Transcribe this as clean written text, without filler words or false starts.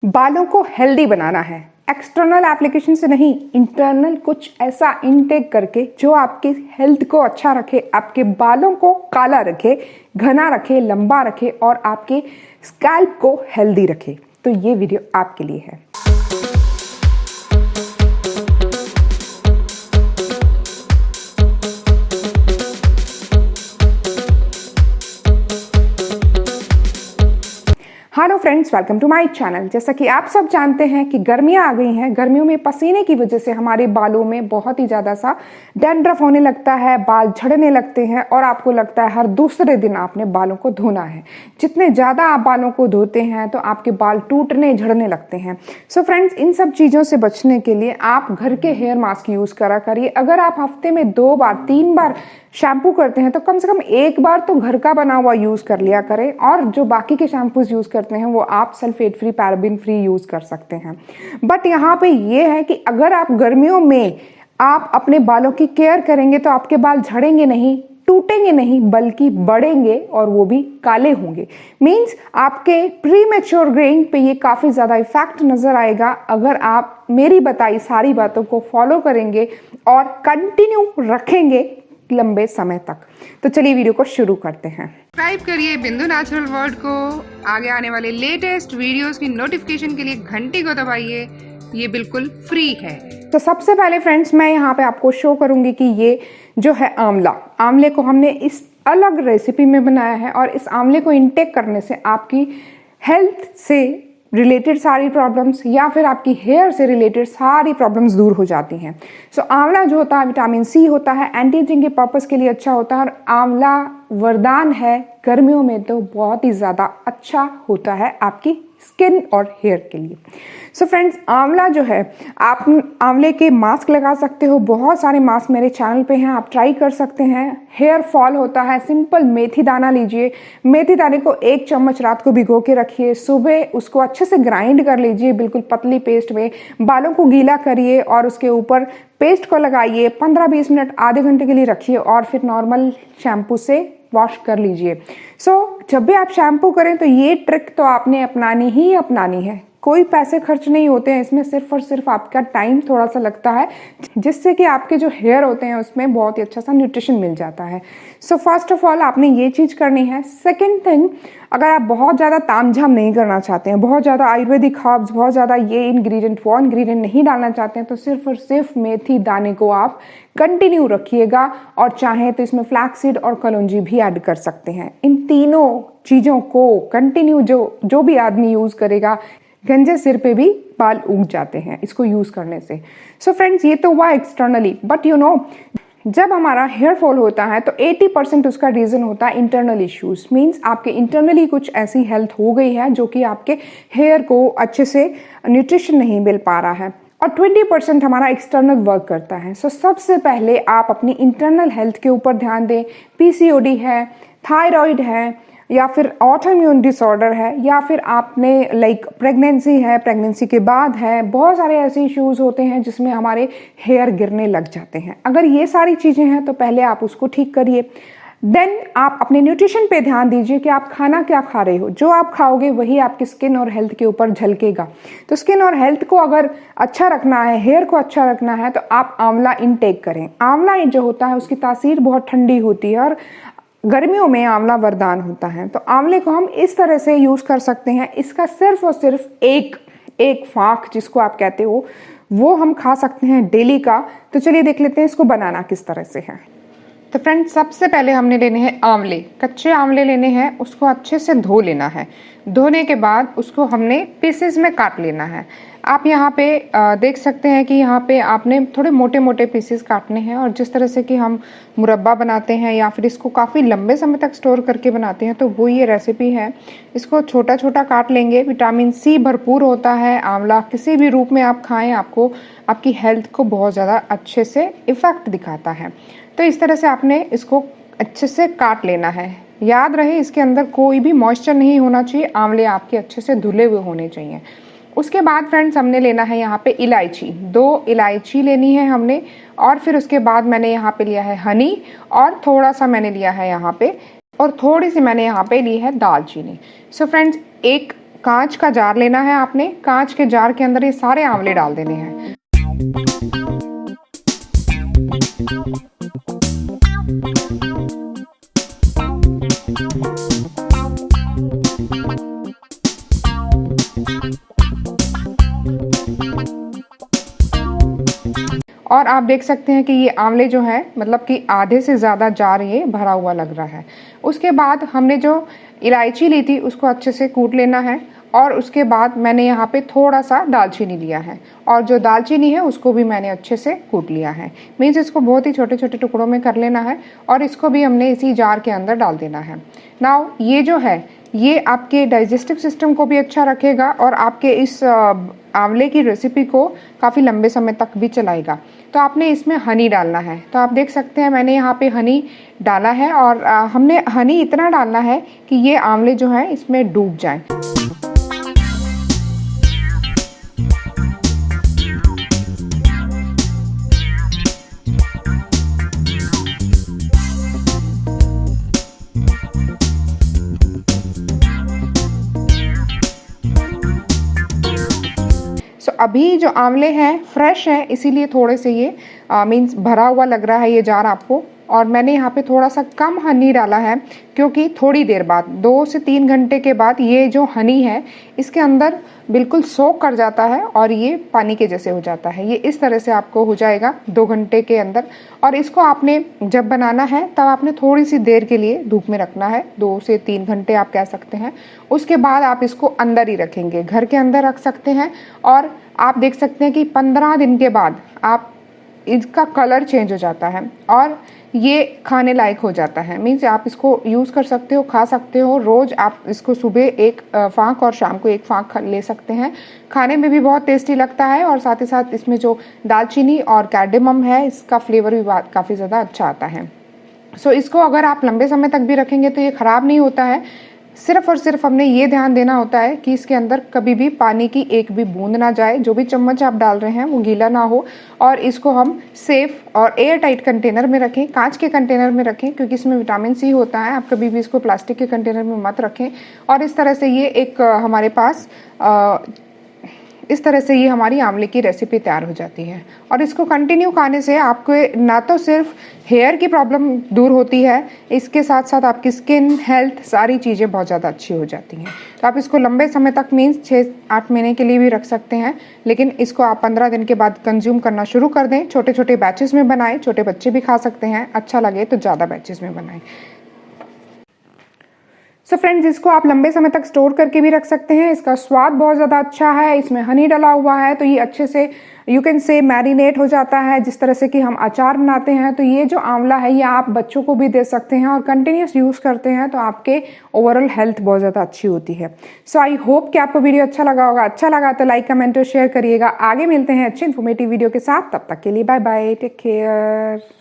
बालों को हेल्दी बनाना है, एक्सटर्नल एप्लीकेशन से नहीं, इंटरनल कुछ ऐसा इनटेक करके जो आपके हेल्थ को अच्छा रखे, आपके बालों को काला रखे, घना रखे, लंबा रखे और आपके स्कैल्प को हेल्दी रखे। तो ये वीडियो आपके लिए है। Hello friends, welcome to my channel. जैसा कि आप सब जानते हैं कि गर्मियां आ गई हैं। गर्मियों में पसीने की वजह से हमारे बालों में बहुत ही ज़्यादा सा डैंड्रफ होने लगता है, बाल झड़ने लगते हैं और आपको लगता है हर दूसरे दिन आपने बालों को धोना है। जितने ज़्यादा आप बालों को धोते हैं तो आपके बाल टूटने झड़ने लगते हैं। सो फ्रेंड्स, इन सब चीज़ों से बचने के लिए आप घर के हेयर मास्क यूज़ करा करिए। अगर आप हफ्ते में 2 बार 3 बार शैम्पू करते हैं तो कम से कम एक बार तो घर का बना हुआ यूज़ कर लिया करें, और जो बाकी के शैम्पूज यूज़ करते हैं वो आप sulphate free, paraben free use कर सकते हैं। बट यहाँ पे ये है कि अगर आप गर्मियों में आप अपने बालों की केयर करेंगे तो आपके बाल झड़ेंगे नहीं, टूटेंगे नहीं, बल्कि बढ़ेंगे और वो भी काले होंगे। मीन्स आपके प्री मैच्योर ग्रेइंग पे ये काफ़ी ज़्यादा इफेक्ट नज़र आएगा अगर आप मेरी बताई सारी बातों को फॉलो करेंगे और कंटिन्यू रखेंगे लंबे समय तक। तो चलिए वीडियो को शुरू करते हैं। सब्सक्राइब करिए बिंदु नेचुरल वर्ल्ड को। आगे आने वाले लेटेस्ट वीडियोस की नोटिफिकेशन के लिए घंटी को दबाइए, ये बिल्कुल फ्री है। तो सबसे पहले फ्रेंड्स, मैं यहाँ पे आपको शो करूंगी कि ये जो है आंवले को हमने इस अलग रेसिपी में बनाया है, और इस आंवले को इनटेक करने से आपकी हेल्थ से रिलेटेड सारी प्रॉब्लम्स या फिर आपकी हेयर से रिलेटेड सारी प्रॉब्लम्स दूर हो जाती हैं। सो आंवला जो होता है विटामिन सी होता है, एंटी एजिंग के पर्पस के लिए अच्छा होता है, और आंवला वरदान है गर्मियों में तो बहुत ही ज़्यादा अच्छा होता है आपकी स्किन और हेयर के लिए। सो फ्रेंड्स, आंवला जो है, आप आंवले के मास्क लगा सकते हो। बहुत सारे मास्क मेरे चैनल पे हैं, आप ट्राई कर सकते हैं। हेयर फॉल होता है, सिंपल मेथी दाना लीजिए। मेथी दाने को 1 चम्मच रात को भिगो के रखिए, सुबह उसको अच्छे से ग्राइंड कर लीजिए बिल्कुल पतली पेस्ट में। बालों को गीला करिए और उसके ऊपर पेस्ट को लगाइए, 15-20 मिनट, आधे घंटे के लिए रखिए और फिर नॉर्मल शैम्पू से वॉश कर लीजिए। जब भी आप शैम्पू करें तो ये ट्रिक तो आपने अपनानी ही अपनानी है। कोई पैसे खर्च नहीं होते हैं इसमें, सिर्फ और सिर्फ आपका टाइम थोड़ा सा लगता है, जिससे कि आपके जो हेयर होते हैं उसमें बहुत ही अच्छा सा न्यूट्रिशन मिल जाता है। सो फर्स्ट ऑफ ऑल आपने ये चीज़ करनी है। सेकेंड थिंग, अगर आप बहुत ज़्यादा तामझाम नहीं करना चाहते हैं, बहुत ज़्यादा आयुर्वेदिक हर्ब्स, बहुत ज़्यादा ये इंग्रेडिएंट वो इंग्रेडिएंट नहीं डालना चाहते हैं, तो सिर्फ और सिर्फ मेथी दाने को आप कंटिन्यू रखिएगा, और चाहें तो इसमें फ्लैक्सीड और कलौंजी भी ऐड कर सकते हैं। इन तीनों चीज़ों को कंटिन्यू जो भी आदमी यूज़ करेगा, गंजे सिर पे भी बाल उग जाते हैं इसको यूज़ करने से। सो फ्रेंड्स, ये तो हुआ एक्सटर्नली, बट यू नो, जब हमारा हेयर फॉल होता है तो 80% उसका रीज़न होता है इंटरनल इश्यूज। मीन्स आपके इंटरनली कुछ ऐसी हेल्थ हो गई है जो कि आपके हेयर को अच्छे से न्यूट्रिशन नहीं मिल पा रहा है, और 20% हमारा एक्सटर्नल वर्क करता है। सो सबसे पहले आप अपनी इंटरनल हेल्थ के ऊपर ध्यान दें। पीसीओडी है, थायराइड है, या फिर ऑटोइम्यून डिसऑर्डर है, या फिर आपने प्रेगनेंसी है, प्रेगनेंसी के बाद है, बहुत सारे ऐसे इश्यूज होते हैं जिसमें हमारे हेयर गिरने लग जाते हैं। अगर ये सारी चीज़ें हैं तो पहले आप उसको ठीक करिए। देन आप अपने न्यूट्रिशन पे ध्यान दीजिए कि आप खाना क्या खा रहे हो। जो आप खाओगे वही आपकी स्किन और हेल्थ के ऊपर झलकेगा। तो स्किन और हेल्थ को अगर अच्छा रखना है, हेयर को अच्छा रखना है, तो आप आंवला इनटेक करें। आंवला जो होता है उसकी तासीर बहुत ठंडी होती है, और गर्मियों में आंवला वरदान होता है। तो आंवले को हम इस तरह से यूज़ कर सकते हैं। इसका सिर्फ और सिर्फ एक फाक जिसको आप कहते हो, वो हम खा सकते हैं डेली का। तो चलिए देख लेते हैं इसको बनाना किस तरह से है। तो फ्रेंड्स, सबसे पहले हमने लेने हैं आंवले, कच्चे आंवले लेने हैं। उसको अच्छे से धो लेना है। धोने के बाद उसको हमने पीसेस में काट लेना है। आप यहाँ पे देख सकते हैं कि यहाँ पे आपने थोड़े मोटे मोटे पीसेस काटने हैं, और जिस तरह से कि हम मुरब्बा बनाते हैं या फिर इसको काफ़ी लंबे समय तक स्टोर करके बनाते हैं, तो वो ये रेसिपी है। इसको छोटा छोटा काट लेंगे। विटामिन सी भरपूर होता है आंवला। किसी भी रूप में आप खाएं, आपको आपकी हेल्थ को बहुत ज़्यादा अच्छे से इफ़ेक्ट दिखाता है। तो इस तरह से आपने इसको अच्छे से काट लेना है। याद रहे, इसके अंदर कोई भी मॉइस्चर नहीं होना चाहिए। आंवले आपके अच्छे से धुले हुए होने चाहिए। उसके बाद फ्रेंड्स, हमने लेना है यहाँ पे इलायची। 2 इलायची लेनी है हमने, और फिर उसके बाद मैंने यहाँ पे लिया है हनी, और थोड़ा सा मैंने लिया है यहाँ पे, और थोड़ी सी मैंने यहाँ पे ली है दालचीनी। सो फ्रेंड्स, एक कांच का जार लेना है आपने। कांच के जार के अंदर ये सारे आंवले डाल देने हैं। और आप देख सकते हैं कि ये आंवले जो है मतलब कि आधे से ज़्यादा जार ये भरा हुआ लग रहा है। उसके बाद हमने जो इलायची ली थी उसको अच्छे से कूट लेना है और उसके बाद मैंने यहाँ पे थोड़ा सा दालचीनी लिया है और जो दालचीनी है उसको भी मैंने अच्छे से कूट लिया है। मीन्स इसको बहुत ही छोटे छोटे टुकड़ों में कर लेना है और इसको भी हमने इसी जार के अंदर डाल देना है। नाउ ये जो है ये आपके डाइजेस्टिव सिस्टम को भी अच्छा रखेगा और आपके इस आंवले की रेसिपी को काफ़ी लंबे समय तक भी चलाएगा। तो आपने इसमें हनी डालना है। तो आप देख सकते हैं मैंने यहाँ पे हनी डाला है और हमने हनी इतना डालना है कि ये आंवले जो है इसमें डूब जाएं। अभी जो आंवले हैं फ्रेश हैं इसीलिए थोड़े से ये मीन्स भरा हुआ लग रहा है ये जार आपको। और मैंने यहाँ पे थोड़ा सा कम हनी डाला है क्योंकि थोड़ी देर बाद 2 से 3 घंटे के बाद ये जो हनी है इसके अंदर बिल्कुल सोक कर जाता है और ये पानी के जैसे हो जाता है। ये इस तरह से आपको हो जाएगा 2 घंटे के अंदर। और इसको आपने जब बनाना है तब आपने थोड़ी सी देर के लिए धूप में रखना है, 2 से 3 घंटे आप कह सकते हैं। उसके बाद आप इसको अंदर ही रखेंगे, घर के अंदर रख सकते हैं। और आप देख सकते हैं कि 15 दिन के बाद आप इसका कलर चेंज हो जाता है और ये खाने लायक हो जाता है। मीन्स आप इसको यूज़ कर सकते हो, खा सकते हो। रोज़ आप इसको सुबह 1 फाँक और शाम को 1 फाँक ले सकते हैं। खाने में भी बहुत टेस्टी लगता है और साथ ही साथ इसमें जो दालचीनी और कैर्डेमम है इसका फ्लेवर भी काफ़ी ज़्यादा अच्छा आता है। सो इसको अगर आप लंबे समय तक भी रखेंगे तो ये ख़राब नहीं होता है। सिर्फ और सिर्फ हमने ये ध्यान देना होता है कि इसके अंदर कभी भी पानी की एक भी बूंद ना जाए। जो भी चम्मच आप डाल रहे हैं वो गीला ना हो। और इसको हम सेफ और एयर टाइट कंटेनर में रखें, कांच के कंटेनर में रखें क्योंकि इसमें विटामिन सी होता है। आप कभी भी इसको प्लास्टिक के कंटेनर में मत रखें। और इस तरह से ये एक हमारे पास इस तरह से ये हमारी आंवले की रेसिपी तैयार हो जाती है। और इसको कंटिन्यू खाने से आपको ना तो सिर्फ हेयर की प्रॉब्लम दूर होती है, इसके साथ साथ आपकी स्किन हेल्थ सारी चीज़ें बहुत ज़्यादा अच्छी हो जाती हैं। तो आप इसको लंबे समय तक मीन्स 6-8 महीने के लिए भी रख सकते हैं, लेकिन इसको आप 15 दिन के बाद कंज्यूम करना शुरू कर दें। छोटे छोटे बैचेस में बनाएं, छोटे बच्चे भी खा सकते हैं। अच्छा लगे तो ज़्यादा बैचेस में बनाएं। सो फ्रेंड्स, इसको आप लंबे समय तक स्टोर करके भी रख सकते हैं। इसका स्वाद बहुत ज़्यादा अच्छा है, इसमें हनी डला हुआ है तो ये अच्छे से यू कैन से मैरिनेट हो जाता है। जिस तरह से कि हम अचार बनाते हैं तो ये जो आंवला है ये आप बच्चों को भी दे सकते हैं और कंटिन्यूस यूज़ करते हैं तो आपके ओवरऑल हेल्थ बहुत ज़्यादा अच्छी होती है। सो आई होप कि आपको वीडियो अच्छा लगा होगा। अच्छा लगा तो लाइक कमेंट और शेयर करिएगा। आगे मिलते हैं अच्छे इन्फॉर्मेटिव वीडियो के साथ, तब तक के लिए बाय बाय, टेक केयर।